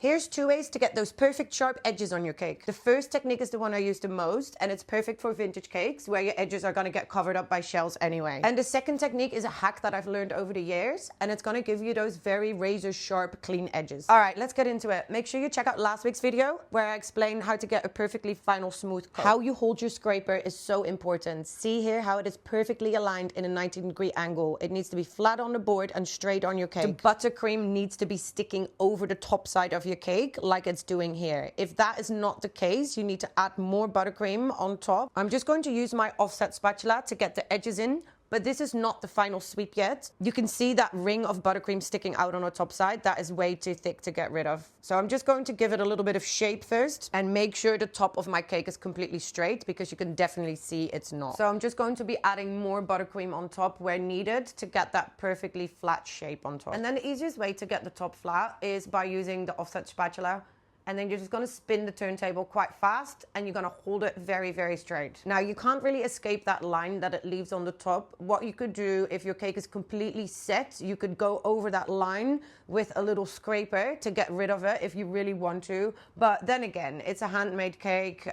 Here's 2 ways to get those perfect sharp edges on your cake. The first technique is the one I use the most, and it's perfect for vintage cakes where your edges are gonna get covered up by shells anyway. And the second technique is a hack that I've learned over the years, and it's gonna give you those very razor sharp, clean edges. All right, let's get into it. Make sure you check out last week's video where I explained how to get a perfectly final smooth coat. How you hold your scraper is so important. See here how it is perfectly aligned in a 90-degree angle. It needs to be flat on the board and straight on your cake. The buttercream needs to be sticking over the top side of your cake like it's doing here. If that is not the case, you need to add more buttercream on top. I'm just going to use my offset spatula to get the edges in, but this is not the final sweep yet. You can see that ring of buttercream sticking out on the top side. That is way too thick to get rid of. So I'm just going to give it a little bit of shape first and make sure the top of my cake is completely straight, because you can definitely see it's not. So I'm just going to be adding more buttercream on top where needed to get that perfectly flat shape on top. And then the easiest way to get the top flat is by using the offset spatula. And then you're just gonna spin the turntable quite fast, and you're gonna hold it very, very straight. Now, you can't really escape that line that it leaves on the top. What you could do if your cake is completely set, you could go over that line with a little scraper to get rid of it if you really want to. But then again, it's a handmade cake.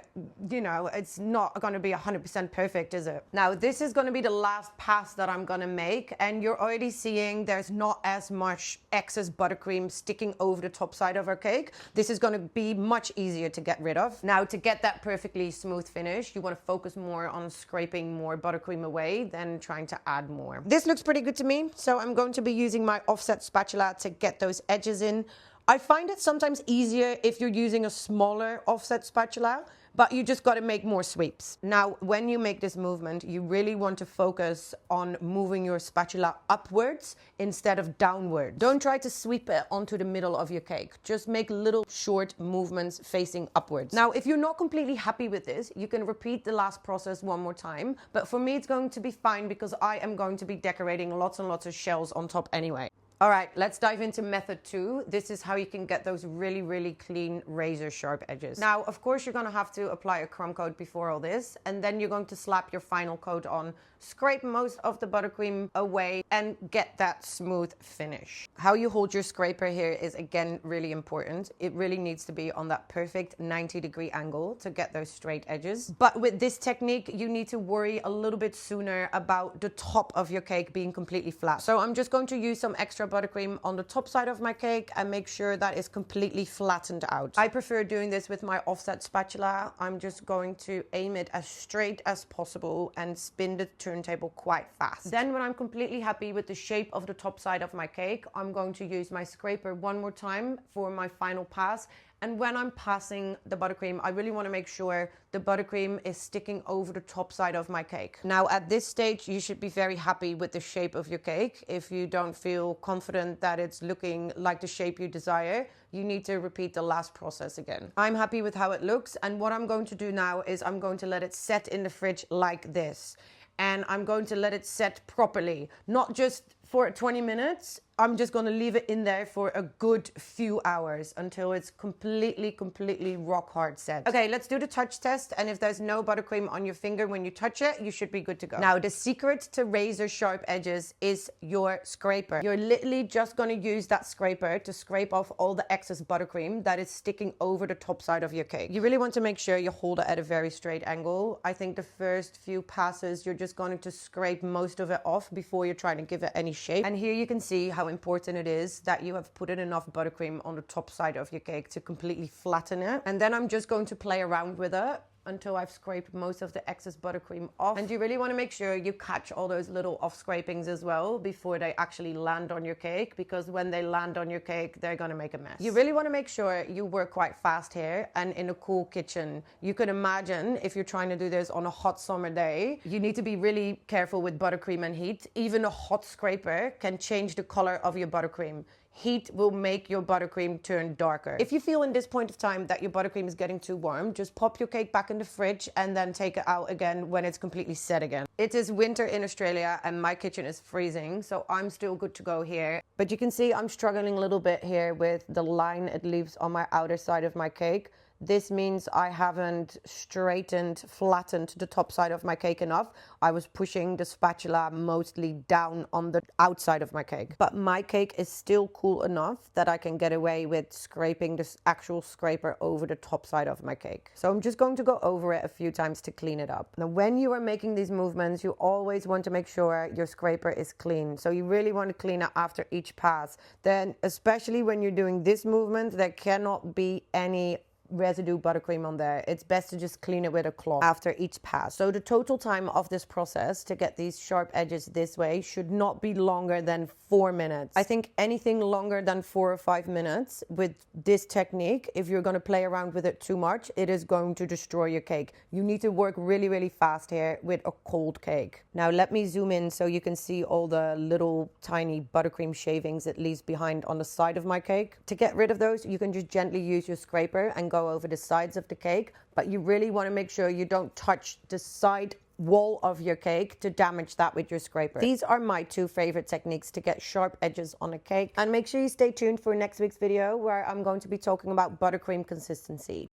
You know, it's not gonna be 100% perfect, is it? Now, this is gonna be the last pass that I'm gonna make, and you're already seeing there's not as much excess buttercream sticking over the top side of our cake. This is gonna be much easier to get rid of. Now, to get that perfectly smooth finish, you want to focus more on scraping more buttercream away than trying to add more. This looks pretty good to me, so I'm going to be using my offset spatula to get those edges in. I find it sometimes easier if you're using a smaller offset spatula, but you just got to make more sweeps. Now, when you make this movement, you really want to focus on moving your spatula upwards instead of downward. Don't try to sweep it onto the middle of your cake. Just make little short movements facing upwards. Now, if you're not completely happy with this, you can repeat the last process one more time. But for me, it's going to be fine because I am going to be decorating lots and lots of shells on top anyway. All right, let's dive into method 2. This is how you can get those really, really clean razor sharp edges. Now, of course, you're gonna have to apply a crumb coat before all this, and then you're going to slap your final coat on, scrape most of the buttercream away, and get that smooth finish. How you hold your scraper here is, again, really important. It really needs to be on that perfect 90-degree angle to get those straight edges. But with this technique, you need to worry a little bit sooner about the top of your cake being completely flat. So I'm just going to use some extra buttercream on the top side of my cake and make sure that is completely flattened out. I prefer doing this with my offset spatula. I'm just going to aim it as straight as possible and spin the turntable quite fast. Then when I'm completely happy with the shape of the top side of my cake, I'm going to use my scraper one more time for my final pass. And when I'm passing the buttercream, I really want to make sure the buttercream is sticking over the top side of my cake. Now, at this stage, you should be very happy with the shape of your cake. If you don't feel confident that it's looking like the shape you desire, you need to repeat the last process again. I'm happy with how it looks. And what I'm going to do now is I'm going to let it set in the fridge like this. And I'm going to let it set properly, not just for 20 minutes. I'm just going to leave it in there for a good few hours until it's completely rock hard set. Okay, let's do the touch test. And if there's no buttercream on your finger when you touch it, you should be good to go. Now, the secret to razor sharp edges is your scraper. You're literally just going to use that scraper to scrape off all the excess buttercream that is sticking over the top side of your cake. You really want to make sure you hold it at a very straight angle. I think the first few passes, you're just going to scrape most of it off before you're trying to give it any shape. And here you can see how important it is that you have put in enough buttercream on the top side of your cake to completely flatten it. And then I'm just going to play around with it until I've scraped most of the excess buttercream off. And you really want to make sure you catch all those little off scrapings as well before they actually land on your cake, because when they land on your cake, they're gonna make a mess. You really want to make sure you work quite fast here and in a cool kitchen. You can imagine if you're trying to do this on a hot summer day, you need to be really careful with buttercream and heat. Even a hot scraper can change the color of your buttercream. Heat will make your buttercream turn darker. If you feel in this point of time that your buttercream is getting too warm, just pop your cake back in the fridge and then take it out again when it's completely set again. It is winter in Australia and my kitchen is freezing, so I'm still good to go here. But you can see I'm struggling a little bit here with the line it leaves on my outer side of my cake. This means I haven't straightened, flattened the top side of my cake enough. I was pushing the spatula mostly down on the outside of my cake. But my cake is still cool enough that I can get away with scraping this actual scraper over the top side of my cake. So I'm just going to go over it a few times to clean it up. Now, when you are making these movements, you always want to make sure your scraper is clean. So you really want to clean it after each pass. Then, especially when you're doing this movement, there cannot be any residue buttercream on there. It's best to just clean it with a cloth after each pass. So the total time of this process to get these sharp edges this way should not be longer than 4 minutes. I think anything longer than 4 or 5 minutes with this technique, if you're going to play around with it too much, it is going to destroy your cake. You need to work really, really fast here with a cold cake. Now let me zoom in so you can see all the little tiny buttercream shavings it leaves behind on the side of my cake. To get rid of those, you can just gently use your scraper and go over the sides of the cake, but you really want to make sure you don't touch the side wall of your cake to damage that with your scraper. These are my 2 favorite techniques to get sharp edges on a cake. And make sure you stay tuned for next week's video where I'm going to be talking about buttercream consistency.